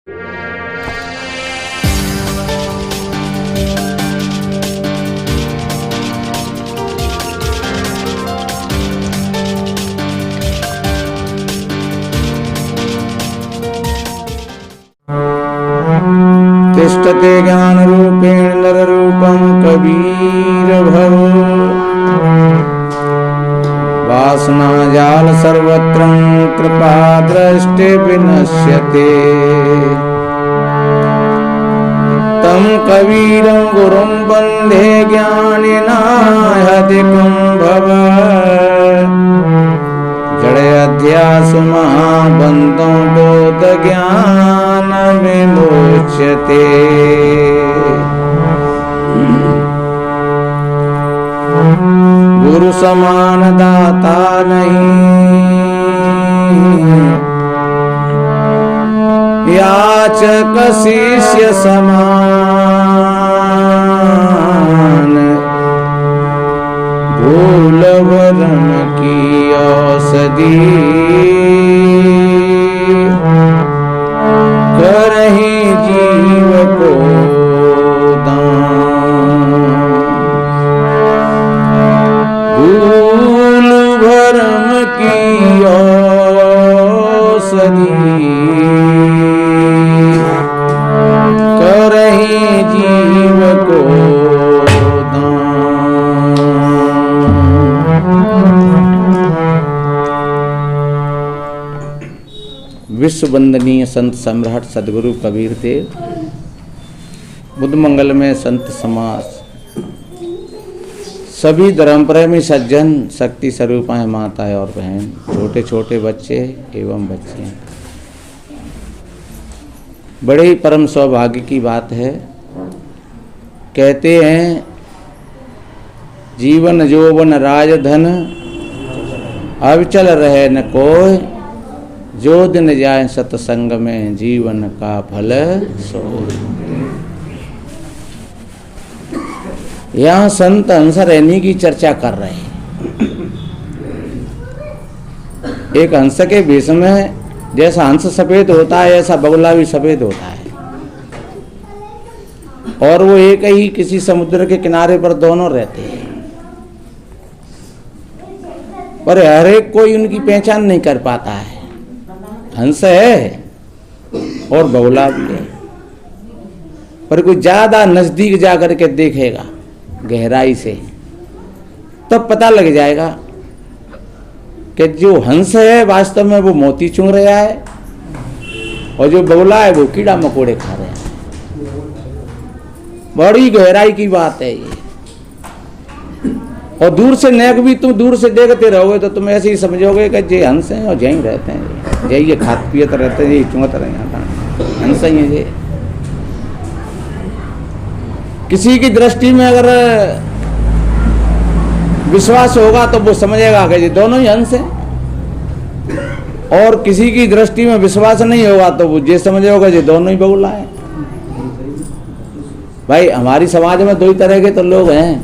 तिष्ठते ज्ञान रूपेण नर रूपम कबीर भव वासना जाल सर्वत्र कृपा दृष्टि विनश्यते तम कबीरं गुरुं वन्दे ज्ञानिनाधिकं भव जड़ अध्यास महाबंधों बोध ज्ञान विमोच्यते गुरु समान दाता नहीं याचक शिष्य समान भूल वरन की औषधि करहि जीव को दान भूल भरम की औषधि करहि जीव को विश्व वंदनीय संत सम्राट सदगुरु कबीर देव बुद्ध मंगल में संत समाज सभी धर्म प्रेमी सज्जन शक्ति स्वरूपाएं माताएं और बहन छोटे छोटे बच्चे एवं बच्चे बड़े ही परम सौभाग्य की बात है। कहते हैं जीवन जोवन राजधन अविचल रहे न कोई जो दिन जाए सत्संग में जीवन का फल सो। यहाँ संत हंस रहनी की चर्चा कर रहे हैं। एक हंस के भेष में जैसा हंस सफेद होता है ऐसा बगुला भी सफेद होता है और वो एक ही किसी समुद्र के किनारे पर दोनों रहते हैं पर हर एक कोई उनकी पहचान नहीं कर पाता है। हंस है और बगुला भी है पर कोई ज्यादा नजदीक जाकर के देखेगा गहराई से तब पता लग जाएगा कि जो हंस है वास्तव में वो मोती चुंग रहा है और जो बगुला है वो कीड़ा मकोड़े खा रहा है। बड़ी गहराई की बात है ये। और दूर से नेक भी तुम दूर से देखते रहोगे तो तुम ऐसे ही समझोगे कि ये हंस हैं और यहीं रहते हैं, यही ये खात पियत रहते हैं, यही चुंगत रहे हंस ही है ये। किसी की दृष्टि में अगर विश्वास होगा तो वो समझेगा कि ये दोनों ही हंस हैं और किसी की दृष्टि में विश्वास नहीं होगा तो वो ये समझेगा ये दोनों ही बगुला है। भाई हमारी समाज में दो ही तरह के तो लोग हैं,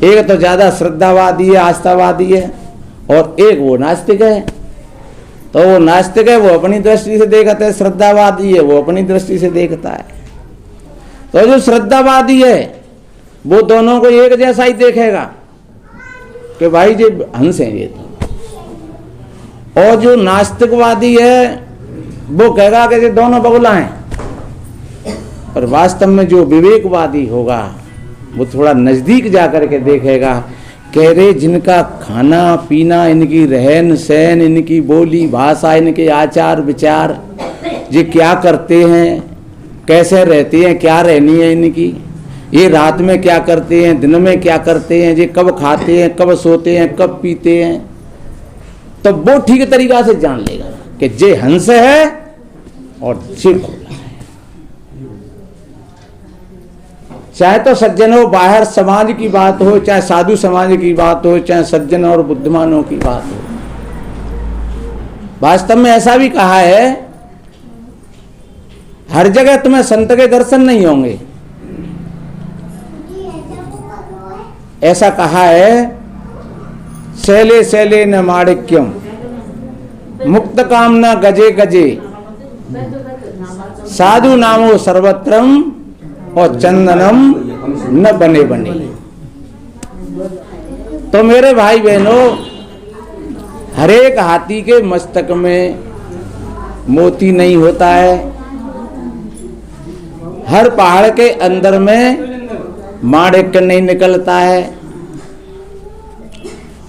एक तो ज्यादा श्रद्धावादी है आस्थावादी है और एक वो नास्तिक है। तो वो नास्तिक है वो अपनी दृष्टि से देखता है, श्रद्धावादी है वो अपनी दृष्टि से देखता है। तो जो श्रद्धावादी है वो दोनों को एक जैसा ही देखेगा कि भाई ये हंस हैं ये तो। और जो नास्तिकवादी है वो कहेगा कि ये दोनों बगुला हैं। पर वास्तव में जो विवेकवादी होगा वो थोड़ा नजदीक जाकर के देखेगा कह रहे जिनका खाना पीना इनकी रहन सहन इनकी बोली भाषा इनके आचार विचार ये क्या करते हैं कैसे रहते हैं क्या रहनी है इनकी, ये रात में क्या करते हैं दिन में क्या करते हैं, ये कब खाते हैं कब सोते हैं कब पीते हैं, तो वो ठीक तरीका से जान लेगा कि ये हंस है और ये बगुला है। चाहे तो सज्जन हो बाहर समाज की बात हो चाहे साधु समाज की बात हो चाहे सज्जन और बुद्धिमानों की बात हो, वास्तव में ऐसा भी कहा है हर जगह तुम्हें संत के दर्शन नहीं होंगे। ऐसा कहा है शैले शैले न माणिक्यम मुक्त काम न गजे गजे साधु नामो सर्वत्रम और चंदनम न बने बने। तो मेरे भाई बहनों, हरेक हाथी के मस्तक में मोती नहीं होता है, हर पहाड़ के अंदर में माणिक नहीं निकलता है,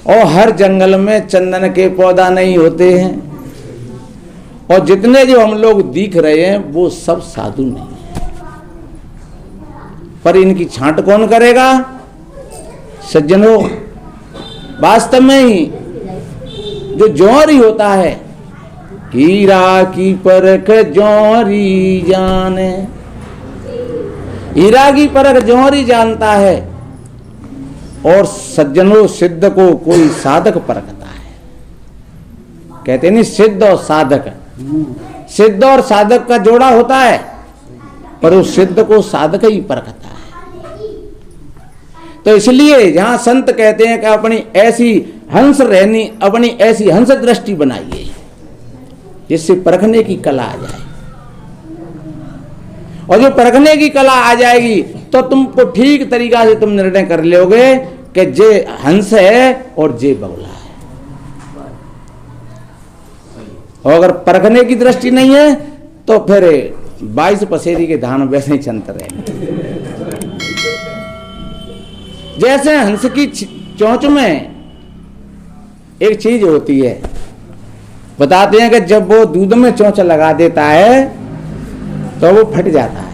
और हर जंगल में चंदन के पौधा नहीं होते हैं, और जितने जो हम लोग दिख रहे हैं वो सब साधु नहीं है। पर इनकी छांट कौन करेगा? सज्जनों, वास्तव में ही जो जौहरी होता है, हीरा की परख जौहरी जाने, हीरा की परख जौहरी जानता है, और सज्जनों सिद्ध को कोई साधक परखता है। कहते नहीं सिद्ध और साधक, सिद्ध और साधक का जोड़ा होता है, पर उस सिद्ध को साधक ही परखता है। तो इसलिए जहां संत कहते हैं कि अपनी ऐसी हंस रहनी, अपनी ऐसी हंस दृष्टि बनाइए जिससे परखने की कला आ जाए, और जो परखने की कला आ जाएगी तो तुमको ठीक तरीका से तुम निर्णय कर लोगे कि जे हंस है और जे बगुला है। और अगर परखने की दृष्टि नहीं है तो फिर 22 पसेरी के धान वैसे ही चलते रहेंगे। जैसे हंस की चोंच में एक चीज होती है, बताते हैं कि जब वो दूध में चोंच लगा देता है तो वो फट जाता है,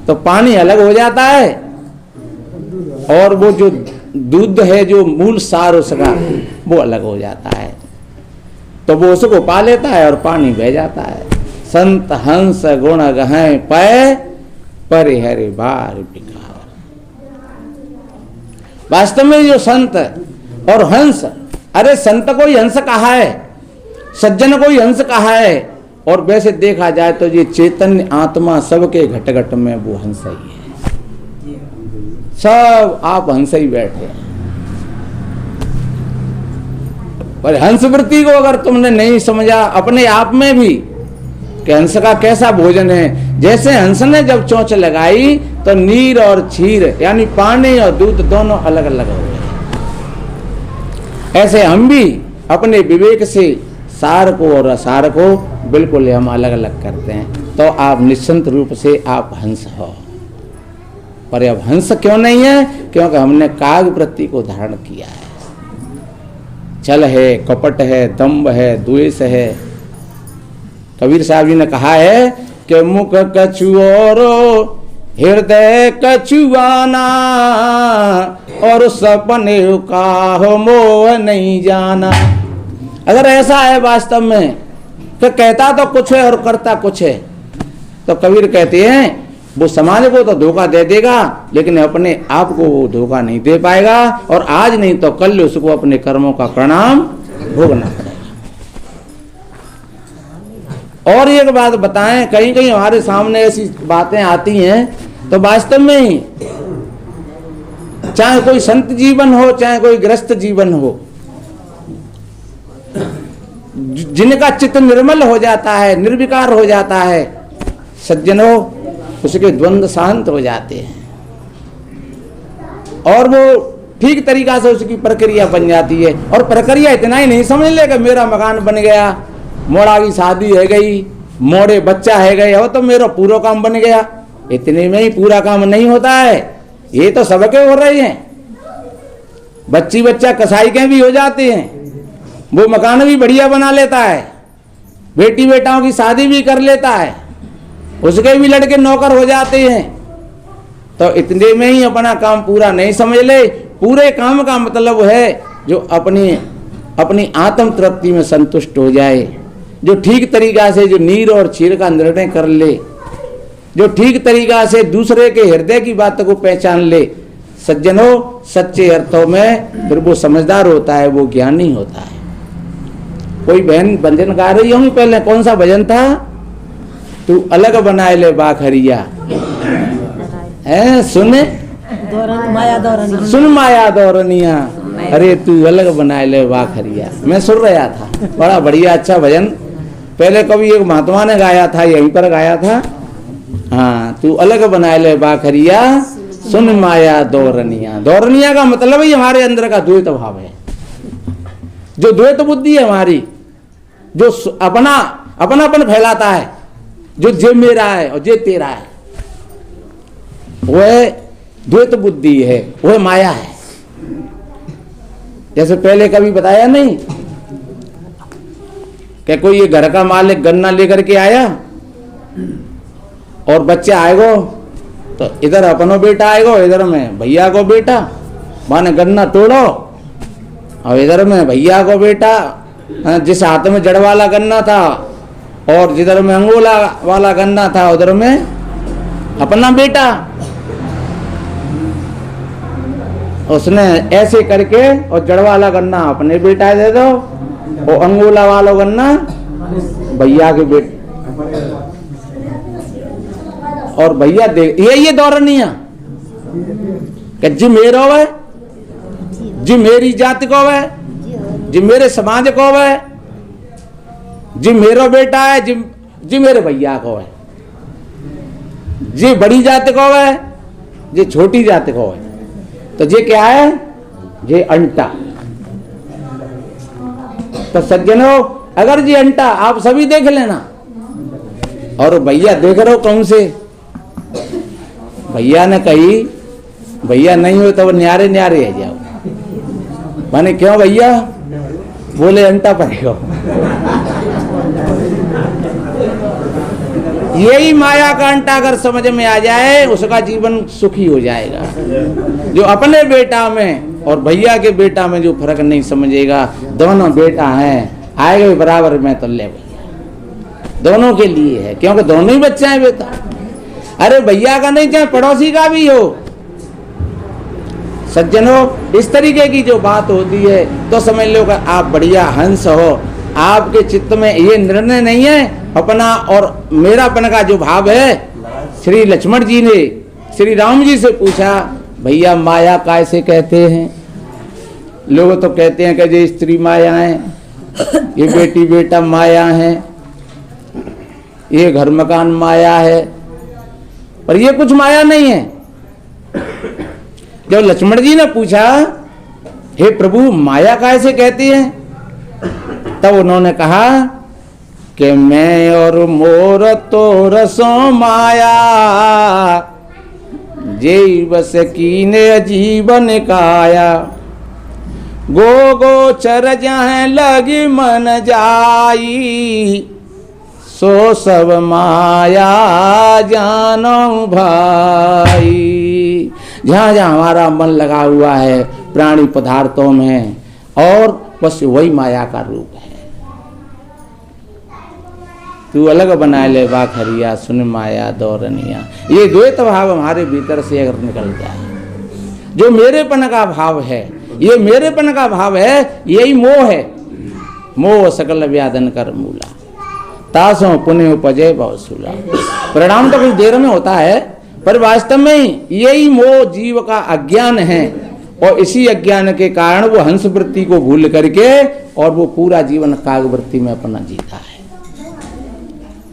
तो पानी अलग हो जाता है, और वो जो दूध है, जो मूल सार उसका, वो अलग हो जाता है, तो वो उसको पा लेता है और पानी बह जाता है। संत हंस गुण गहें पै परिहरि बार बिकार। वास्तव में जो संत और हंस, अरे संत को ही हंस कहा है, सज्जन को ही हंस कहा है, और वैसे देखा जाए तो ये चैतन्य आत्मा सबके घट घट में वो हंस ही है। सब आप हंस ही बैठे हैं, पर हंस वृत्ति को अगर तुमने नहीं समझा अपने आप में भी कि हंस का कैसा भोजन है, जैसे हंस ने जब चोंच लगाई तो नीर और क्षीर यानी पानी और दूध दोनों अलग अलग हो गए। ऐसे हम भी अपने विवेक से सार को और असार को बिल्कुल हम अलग अलग करते हैं। तो आप निश्चिंत रूप से आप हंस हो, पर अब हंस क्यों नहीं है? क्योंकि हमने काग वृत्ति को धारण किया है। छल है, कपट है, दंभ है, द्वेष है। कबीर साहब जी ने कहा है कि मुख कछुओरो हृदय कछुआना, और सपने का हो मोह नहीं जाना। अगर ऐसा है वास्तव में कि कहता तो कुछ है और करता कुछ है, तो कबीर कहते हैं वो समाज को तो धोखा दे देगा, लेकिन अपने आप को वो धोखा नहीं दे पाएगा, और आज नहीं तो कल उसको अपने कर्मों का परिणाम भोगना पड़ेगा। और एक बात बताएं, कहीं कहीं हमारे सामने ऐसी बातें आती हैं, तो वास्तव में ही चाहे कोई संत जीवन हो चाहे कोई गृहस्थ जीवन हो, जिनका चित्त निर्मल हो जाता है, निर्विकार हो जाता है, सज्जनों, उसके द्वंद्व शांत हो जाते हैं, और वो ठीक तरीका से उसकी प्रक्रिया बन जाती है। और प्रक्रिया इतना ही नहीं समझ लेगा मेरा मकान बन गया, मोड़ा की शादी है गई, मोड़े बच्चा है गए, हो तो मेरा पूरा काम बन गया। इतने में ही पूरा काम नहीं होता है, ये तो सबके हो रहे हैं। बच्ची बच्चा कसाई के भी हो जाते हैं, वो मकान भी बढ़िया बना लेता है, बेटी बेटाओं की शादी भी कर लेता है, उसके भी लड़के नौकर हो जाते हैं। तो इतने में ही अपना काम पूरा नहीं समझ ले। पूरे काम का मतलब है जो अपनी आत्म तृप्ति में संतुष्ट हो जाए, जो ठीक तरीका से जो नीर और क्षीर का निर्णय कर ले, जो ठीक तरीका से दूसरे के हृदय की बात को पहचान ले। सज्जनों, सच्चे अर्थों में फिर वो समझदार होता है, वो ज्ञानी होता है। कोई बहन भजन गा रही होंगी, पहले कौन सा भजन था? तू अलग बनाए ले बाखरिया, है सुने सुन माया दौरनिया, अरे तू अलग बनाए ले बाखरिया। मैं सुन रहा था, बड़ा बढ़िया अच्छा भजन पहले कभी एक महात्मा ने गाया था, यहीं पर गाया था, हाँ, तू अलग बना ले बाखरिया सुन माया दौरनिया। दौरनिया का मतलब ही हमारे अंदर का द्वैत भाव है, जो द्वैत बुद्धि है हमारी, जो अपनापन फैलाता है, जो जे मेरा है और जे तेरा है, वह द्वैत बुद्धि है, वह माया है। जैसे पहले कभी बताया नहीं कि कोई ये घर का मालिक गन्ना लेकर के आया और बच्चे आएगो तो इधर अपनो बेटा आएगो, इधर में भैया को बेटा, माने गन्ना तोड़ो, और इधर में भैया को बेटा, जिस हाथ में जड़ वाला गन्ना था और जिधर में अंगोला वाला गन्ना था उधर में अपना बेटा। उसने ऐसे करके और जड़ वाला गन्ना अपने बेटा दे दो और अंगोला वाला गन्ना भैया के बेटे, और भैया दे ये दौरनिया कि जी मेरो है, जी मेरी जाति को है, जी मेरे समाज को है, जी मेरो बेटा है, जी मेरे भैया को है, जी बड़ी जाति को है, जी छोटी जाति को है। तो ये क्या है? ये अंटा। तो सज्जनों, अगर जी अंटा आप सभी देख लेना और भैया देख रहे हो कौन से, भैया ने कही भैया नहीं हो तो न्यारे न्यारे है जाओ, माने क्यों भैया? बोले अंटा पड़ेगा। यही माया का अंटा अगर समझ में आ जाए उसका जीवन सुखी हो जाएगा। जो अपने बेटा में और भैया के बेटा में जो फर्क नहीं समझेगा, दोनों बेटा हैं, आएगा बराबर में तो ले भैया, दोनों के लिए है, क्योंकि दोनों ही बच्चे हैं बेटा। अरे भैया का नहीं, चाहे पड़ोसी का भी हो। सज्जनों, इस तरीके की जो बात होती है तो समझ लो कि आप बढ़िया हंस हो। आपके चित्त में ये निर्णय नहीं है अपना और मेरापन का जो भाव है। श्री लक्ष्मण जी ने श्री राम जी से पूछा, भैया माया कैसे कहते हैं? लोग तो कहते हैं कि ये स्त्री माया है, ये बेटी बेटा माया है, ये घर मकान माया है, पर ये कुछ माया नहीं है। जब लक्ष्मण जी ने पूछा, हे प्रभु माया कैसे कहती है, तब उन्होंने कहा कि मैं और मोर तो रसों माया, जेई बस कीने जीवन काया, गो गोचर जहाँ लगी मन जाई, सो सब माया जानो भाई। जहाँ जहाँ हमारा मन लगा हुआ है प्राणी पदार्थों में, और बस वही माया का रूप है। तू अलग बना ले बाखरिया सुन माया दौरनिया। ये द्वैत भाव हमारे भीतर से अगर निकल जाए, जो मेरेपन का भाव है, ये मेरेपन का भाव है, यही मोह है। मोह सकल व्याधन कर मूला, तासों पुण्य उपजे बहुसूला। परिणाम तो कुछ देर में होता है, पर वास्तव में यही मोह जीव का अज्ञान है, और इसी अज्ञान के कारण वो हंस वृत्ति को भूल करके और वो पूरा जीवन काग वृत्ति में अपना जीता है।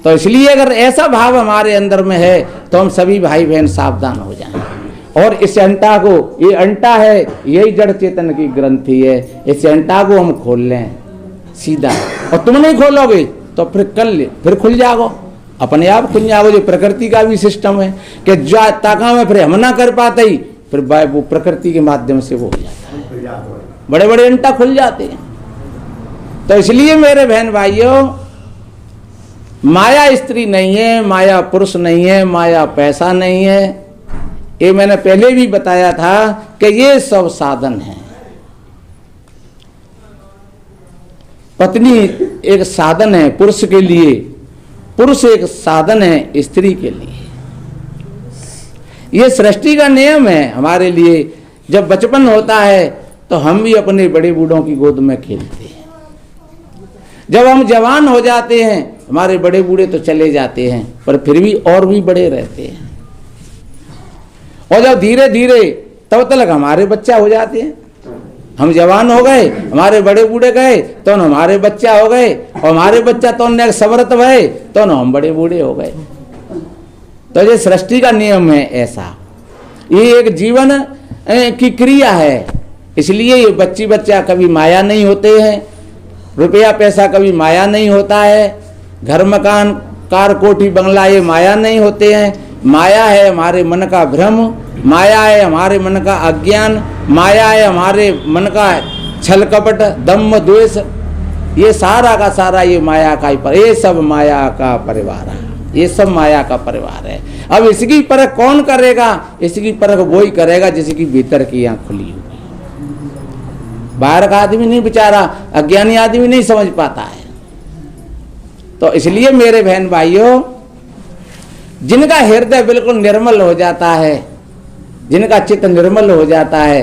तो इसलिए अगर ऐसा भाव हमारे अंदर में है तो हम सभी भाई बहन सावधान हो जाएं। और इस अंटा को, ये अंटा है, यही जड़ चेतन की ग्रंथि है, इस अंटा को हम खोल लें सीधा। और तुम नहीं खोलोगे तो फिर खुल जाओ, अपने आप खुल जाओ। जो प्रकृति का भी सिस्टम है कि जो ताका में फिर हम ना कर पाते ही, फिर वो प्रकृति के माध्यम से वो हो जाता है, बड़े बड़े अंटा खुल जाते हैं। तो इसलिए मेरे बहन भाइयों, माया स्त्री नहीं है, माया पुरुष नहीं है, माया पैसा नहीं है। ये मैंने पहले भी बताया था कि ये सब साधन है। पत्नी एक साधन है पुरुष के लिए, पुरुष एक साधन है स्त्री के लिए। ये सृष्टि का नियम है हमारे लिए। जब बचपन होता है तो हम भी अपने बड़े बूढ़ों की गोद में खेलते हैं। जब हम जवान हो जाते हैं, हमारे बड़े बूढ़े तो चले जाते हैं, पर फिर भी और भी बड़े रहते हैं। और जब धीरे धीरे तब तक हमारे बच्चा हो जाते हैं, हम जवान हो गए, हमारे बड़े बूढ़े गए तो हमारे बच्चा हो गए, और हमारे बच्चा तो समर्थ भय तो हम बड़े बूढ़े हो गए। तो ये सृष्टि का नियम है ऐसा, ये एक जीवन की क्रिया है। इसलिए ये बच्चा कभी माया नहीं होते हैं, रुपया पैसा कभी माया नहीं होता है, घर मकान कार कोठी बंगला ये माया नहीं होते हैं। माया है हमारे मन का भ्रम, माया है हमारे मन का अज्ञान, माया है हमारे मन का छल कपट दम्भ द्वेष, ये सारा का सारा ये माया का ही ये सब माया का परिवार है, ये सब माया का परिवार है। अब इसकी परख कौन करेगा? इसकी परख वही करेगा जिसकी भीतर की आंख खुली हुई। बाहर का आदमी नहीं, बेचारा अज्ञानी आदमी नहीं समझ पाता है। तो इसलिए मेरे बहन भाइयों, जिनका हृदय बिल्कुल निर्मल हो जाता है, जिनका चित्त निर्मल हो जाता है,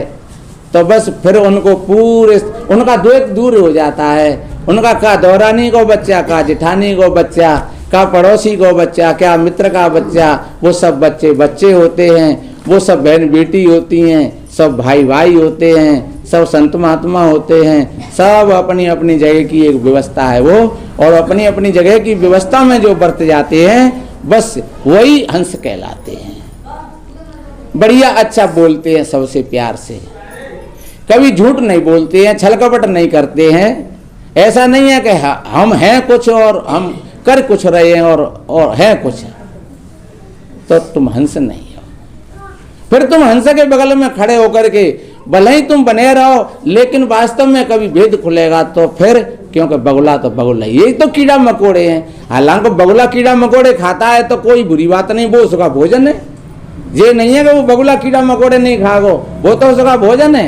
तो बस फिर उनको पूरे उनका द्वैत दूर हो जाता है। उनका का दौरानी को बच्चा, का जिठानी को बच्चा, का पड़ोसी को बच्चा, क्या मित्र का बच्चा, वो सब बच्चे बच्चे होते हैं, वो सब बहन बेटी होती हैं, सब भाई भाई होते हैं, सब संत महात्मा होते हैं। सब अपनी अपनी जगह की एक व्यवस्था है वो, और अपनी अपनी जगह की व्यवस्था में जो बरत जाते हैं बस वही हंस कहलाते हैं। बढ़िया अच्छा बोलते हैं सबसे प्यार से, कभी झूठ नहीं बोलते हैं, छल कपट नहीं करते हैं। ऐसा नहीं है कि हम हैं कुछ और हम कर कुछ रहे हैं और हैं कुछ, तो तुम हंस नहीं हो। फिर तुम हंस के बगल में खड़े होकर के भले ही तुम बने रहो, लेकिन वास्तव में कभी भेद खुलेगा तो फिर, क्योंकि बगुला तो बगुला, यही तो कीड़ा मकोड़े हैं। हालांकि बगुला कीड़ा मकोड़े खाता है तो कोई बुरी बात नहीं, वो उसका भोजन है। ये नहीं है कि वो बगुला कीड़ा मकोड़े नहीं खाओ, वो तो उसका भोजन है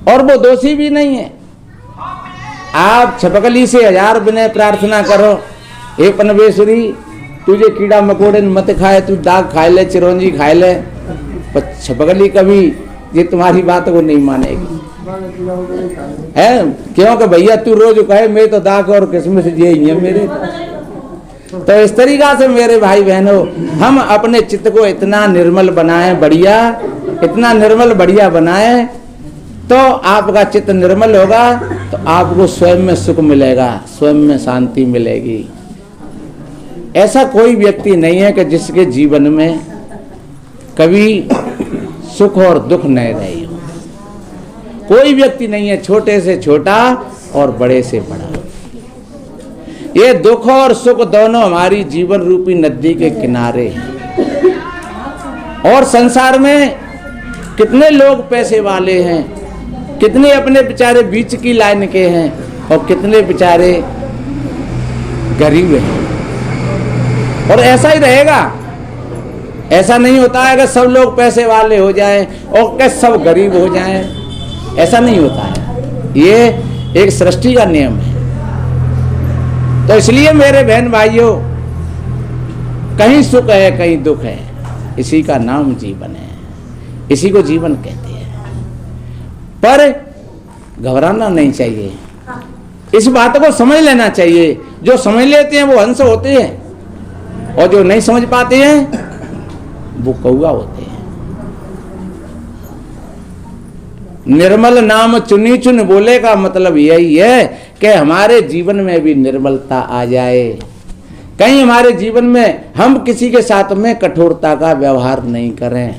और वो दोषी भी नहीं है। आप छपकली से 1000 विनय प्रार्थना करो, हे पनवेश्वरी तुझे कीड़ा मकोड़े मत खाए, तू दाग खाए ले, चिरौंजी खाए ले, पर छपकली कभी ये तुम्हारी बात को नहीं मानेगी है। क्योंकि भैया तू रोज कहे मैं तो दाग और किस्मत ये ही है मेरे। तो इस तरीका से मेरे भाई बहनों, हम अपने चित्त को इतना निर्मल बनाएं, बढ़िया, इतना निर्मल बढ़िया बनाएं, तो आपका चित्त निर्मल होगा तो आपको स्वयं में सुख मिलेगा, स्वयं में शांति मिलेगी। ऐसा कोई व्यक्ति नहीं है कि जिसके जीवन में कभी सुख और दुख नहीं रही हो। कोई व्यक्ति नहीं है, छोटे से छोटा और बड़े से बड़ा। ये दुख और सुख दोनों हमारी जीवन रूपी नदी के किनारे हैं। और संसार में कितने लोग पैसे वाले हैं, कितने अपने बेचारे बीच की लाइन के हैं, और कितने बेचारे गरीब हैं। और ऐसा ही रहेगा। ऐसा नहीं होता है कि सब लोग पैसे वाले हो जाएं और कि सब गरीब हो जाएं, ऐसा नहीं होता है। ये एक सृष्टि का नियम है। तो इसलिए मेरे बहन भाइयों, कहीं सुख है कहीं दुख है, इसी का नाम जीवन है, इसी को जीवन कहते हैं। पर घबराना नहीं चाहिए, इस बात को समझ लेना चाहिए। जो समझ लेते हैं वो हंस होते हैं, और जो नहीं समझ पाते हैं वो कौआ होते हैं। निर्मल नाम चुनी चुन बोले का मतलब यही है कि हमारे जीवन में भी निर्मलता आ जाए। कहीं हमारे जीवन में हम किसी के साथ में कठोरता का व्यवहार नहीं करें।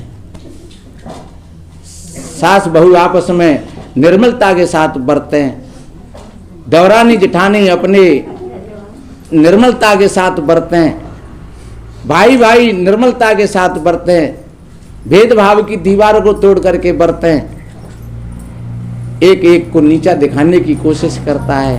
सास बहू आपस में निर्मलता के साथ बरतें, दौरानी जिठानी अपने निर्मलता के साथ बरतें, भाई भाई निर्मलता के साथ बरतें, भेदभाव की दीवारों को तोड़ करके बरतें। एक एक को नीचा दिखाने की कोशिश करता है,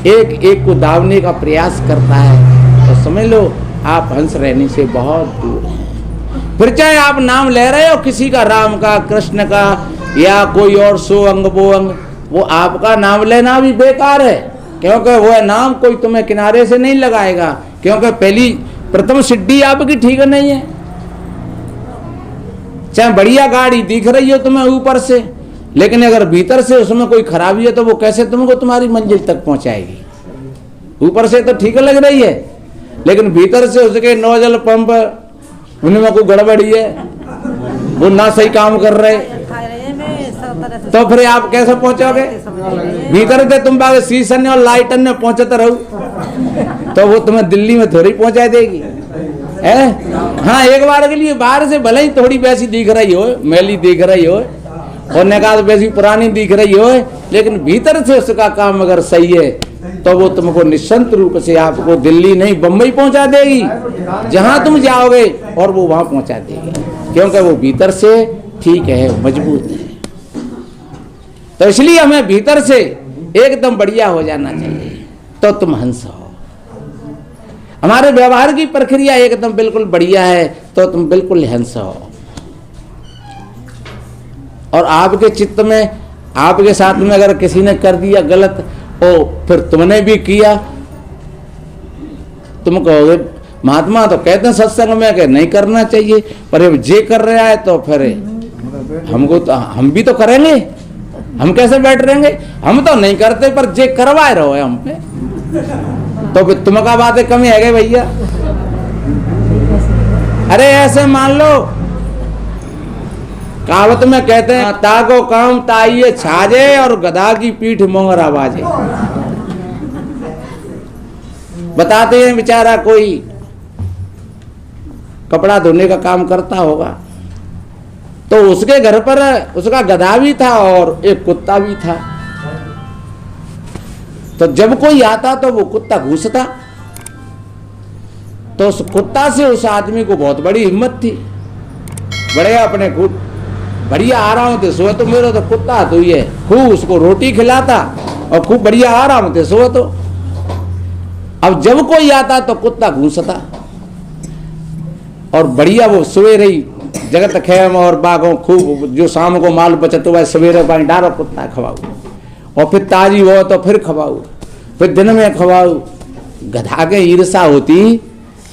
एक एक को दावने का प्रयास करता है, तो समझ लो आप हंस रहने से बहुत दूर हैं। फिर चाहे आप नाम ले रहे हो किसी का, राम का, कृष्ण का, या कोई और सो अंग वो अंग, वो आपका नाम लेना भी बेकार है, क्योंकि वह नाम कोई तुम्हें किनारे से नहीं लगाएगा, क्योंकि पहली प्रथम सिद्धि आपकी ठीक नहीं है। चाहे बढ़िया गाड़ी दिख रही हो तुम्हें ऊपर से, लेकिन अगर भीतर से उसमें कोई खराबी है तो वो कैसे तुमको तुम्हारी मंजिल तक पहुंचाएगी। ऊपर से तो ठीक लग रही है, लेकिन भीतर से उसके नोजल पंप उनमें कोई गड़बड़ी है, वो ना सही काम कर रहे। तो फिर आप कैसे पहुंचोगे? भीतर से तुम बाग शीशन और लाइटन ने पहुंचते रहो तो वो तुम्हें दिल्ली में थोड़ी पहुंचा देगी है? हाँ, एक बार के लिए बाहर से भले ही थोड़ी वैसी दिख रही हो, मैली दिख रही हो और निकाल वैसी पुरानी दिख रही हो, लेकिन भीतर से उसका काम अगर सही है तो वो तुमको निश्चिंत रूप से आपको दिल्ली नहीं बम्बई पहुंचा देगी, जहां तुम जाओगे और वो वहां पहुंचा देगी, क्योंकि वो भीतर से ठीक है, मजबूत है। तो इसलिए हमें भीतर से एकदम बढ़िया हो जाना चाहिए तो तुम हंस हो। हमारे व्यवहार की प्रक्रिया एकदम बिल्कुल बढ़िया है तो तुम बिल्कुल हंस हो। और आपके चित्त में, आपके साथ में अगर किसी ने कर दिया गलत और फिर तुमने भी किया, तुम कहोगे महात्मा तो कहते हैं सत्संग में कि नहीं करना चाहिए, पर अब जे कर रहा है तो फिर हमको तो हम भी तो करेंगे, हम कैसे बैठ रहेंगे? हम तो नहीं करते पर जे करवाए रहो है हम पे, तो फिर तुम का बात है कमी है भैया। अरे ऐसे मान लो, कहावत में कहते हैं ताको काम ताइये छाजे और गधा की पीठ मोंगर आवाजे। बताते हैं बेचारा कोई कपड़ा धोने का काम करता होगा, तो उसके घर पर उसका गधा भी था और एक कुत्ता भी था। तो जब कोई आता तो वो कुत्ता घूसता, तो उस कुत्ता से उस आदमी को बहुत बड़ी हिम्मत थी, बड़े अपने बढ़िया आराम थे सो तो मेरा तो कुत्ता तो ये खूब उसको रोटी खिलाता और खूब बढ़िया आराम थे सो। तो अब जब कोई आता तो कुत्ता घूसता और बढ़िया वो सवेरे ही जगत खेम और बागों खूब जो शाम को माल बचत हुआ सवेरे पानी डालो कुत्ता खवाऊ, और फिर ताजी हो तो फिर खवाऊ, फिर दिन में खवाऊ। गधा के ईर्षा होती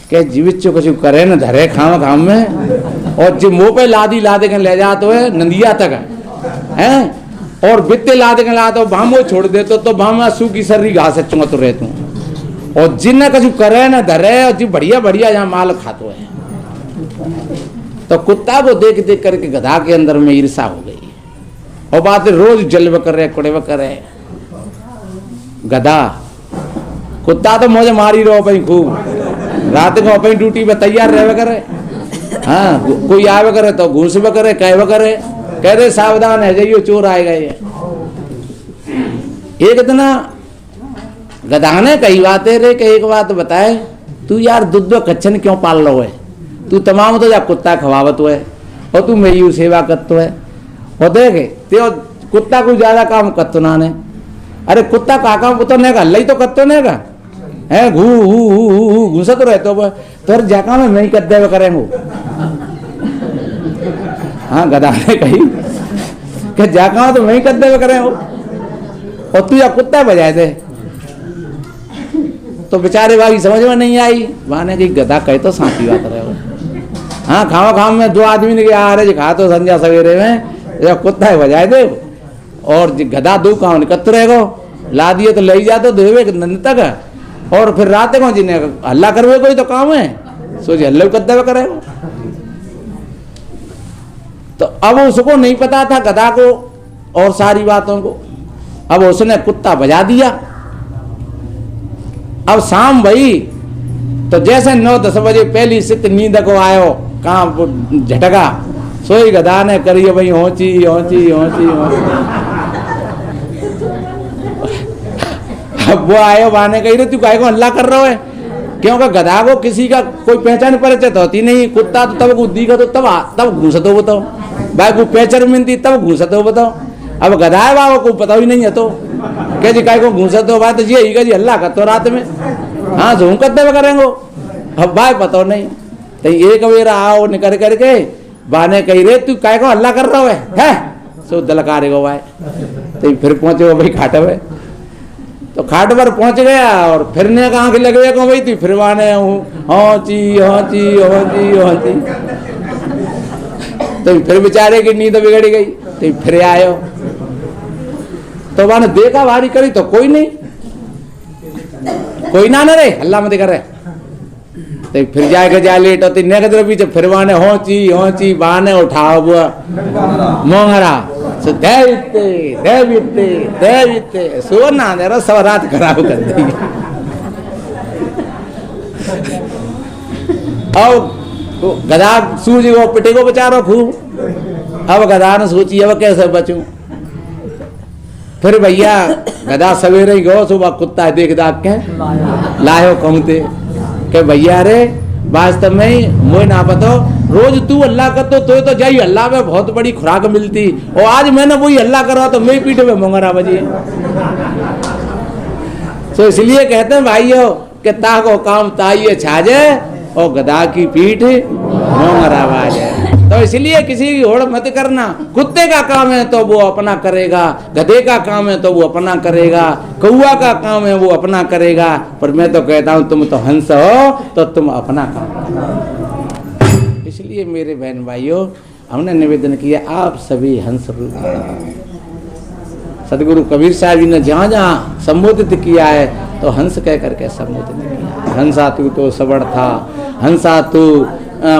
कि जीवित कुछ करे न धरे खाम में, और जो मुंह पे लादी के ले जाते हुए नंदिया तक है, और बित्ते लादे के लाते भामो छोड़ देते तो भामा सूखी सर्री घास चुंगत रहते हूँ, और जिन कछु करे न धरे और जी बढ़िया बढ़िया यहाँ माल खाते है। तो कुत्ता को देख देख करके गधा के अंदर में ईर्षा हो गई, और बात रोज जलव करे कुड़व करे। गधा कुत्ता तो मुझे मारी रहो भाई खूब, रात को अपनी ड्यूटी पे तैयार रहे करे। हाँ, कोई आवे करे तो घूसवे करे, कहवे करे, कह दे सावधान है जाइयो चोर आएगा ये। एक दिन गधा ने कही बातें रे कि एक बात बताए, तू यार दुद्ध कच्छन क्यों पाल लो है? तू तमाम तो जा कुत्ता खवावत है और तू मेरी सेवा करतो है, और देखे ते कुत्ता को ज्यादा काम करतो ना ने। अरे कुत्ता का काम उतरने का लई तो करतो ने का है, घू घूसा तो रहते हो तो जाका में नहीं कर देवे करेंगे। हाँ, गधा ने कही कि जाका तो नहीं कर देवे करेंगे, और तू या कुत्ता बजाए थे। तो बेचारे भाई समझ में नहीं आई, माने कि गधा कहे तो साथी बात रहे हो। हाँ, खावा खाम में दो आदमी ने आ रहे खा तो संध्या सवेरे में या कुत्ता बजाए दे, और गधा दो काम निकत रहेगो ला दिए तो ले जाते धोवे नंद तक, और फिर रात को जिन्हें हल्ला करवे कोई तो काम है सोचे हल्ला कद्दा करेगा। तो अब उसको नहीं पता था गधा को और सारी बातों को, अब उसने कुत्ता बजा दिया। अब शाम भई तो जैसे 9-10 बजे पहली सित नींद को आयो कहाँ झटका, सोई गधा ने करिए भाई होची होची होची होची। अब वो आयो बाने कही रहे तू काय को हल्ला कर रहा है, क्योंकि गधा को किसी का कोई पहचान परिचय होती नहीं। कुत्ता तो तब गुद्दी का तो तब घूसत हो बताओ, भाई को पहचान मिलती तब घूसत हो बताओ। अब गधा है बाबा को पता ही नहीं है तो क्या जी काय को घूसत हो भाई, तो ये का जी हल्ला कर तो रात में हाँ झूम कर करेंगे। अब भाई पता नहीं तो एक बेर आओ निकल करके बाने कही रे तू काय को हल्ला कर रहा है सो दलकारे गो भाई। तो फिर पहुंचे भाई खाट में, तो खाट पर पहुंच गया और फिरने का आंख लग गया भाई तू फिर बाने हाँची हाँची हाँची हाँची। तो फिर बेचारे की नींद बिगड़ गई, तो फिर आयो तो मैंने देखा भारी करी तो कोई नहीं, कोई ना रे हल्ला मत करे। तो फिर जाके जा लेट होती पीछे फिर बाने हाँची हाँची बाने उठाओ बुआ मोंगरा दैविते दैविते दैविते सोना दे सब रात खराब कर दी। अब गधा सूझ गो पिटे को बेचारो खूब। अब गधा ने सोची अब कैसे बचूं। फिर भैया गधा सवेरे ही गो सुबह कुत्ता देख दाख के लायो कहते के भैया रे वास्तव में ही मोह ना पतो रोज तू अल्लाह कर तो जाई अल्लाह में बहुत बड़ी खुराक मिलती और आज मैंने वही अल्लाह करा तो मैं पीठ में मोंगरा बजी। तो इसलिए कहते हैं भाइयों कि ता को काम ताइये छाजे और गधा की पीठ मोंगरा बाजे। तो इसलिए किसी की होड़ मत करना। कुत्ते का काम है तो वो अपना करेगा, गधे का काम है तो वो अपना करेगा, कौआ का काम है वो अपना करेगा, पर मैं तो कहता हूं तुम तो हंस हो तो तुम अपना काम करो। इसलिए मेरे बहन भाइयों हमने निवेदन किया आप सभी हंस रूप। सदगुरु कबीर साहब जी ने जहाँ जहाँ संबोधित किया है तो हंस कह करके संबोधित किया। हंसा तू तो सबड़ था, हंसा तू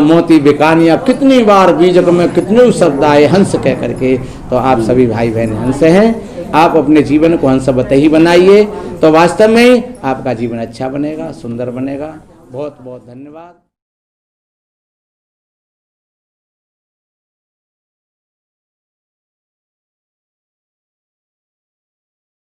मोती बिकानिया, कितनी बार बीजक में कितने शब्द आए हंस कह करके। तो आप सभी भाई बहन हंस हैं, आप अपने जीवन को हंसवत ही बनाइए तो वास्तव में आपका जीवन अच्छा बनेगा, सुंदर बनेगा। बहुत बहुत धन्यवाद।